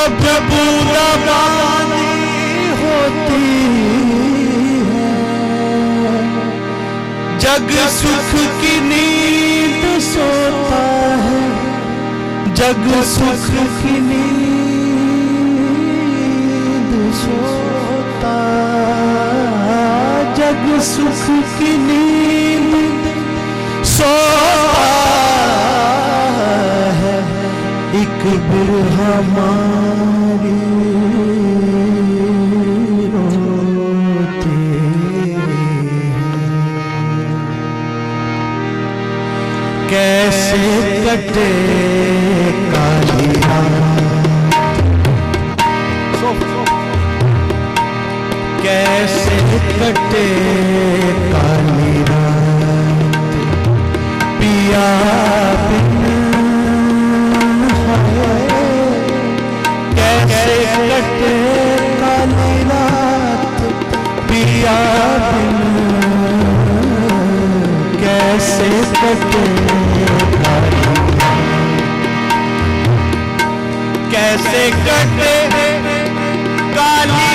जब बूंदाबांदी होती है, जग सुख की नींद सोता है, जग सुख की नींद सोता, जग सुख की नींद सोता है। एक बिरहा हमारी रोते कैसे कटे काली कैसे कटे काली रात पिया बिन कैसे कटे काली रात पिया बिन कैसे कटे काली कैसे कटे काली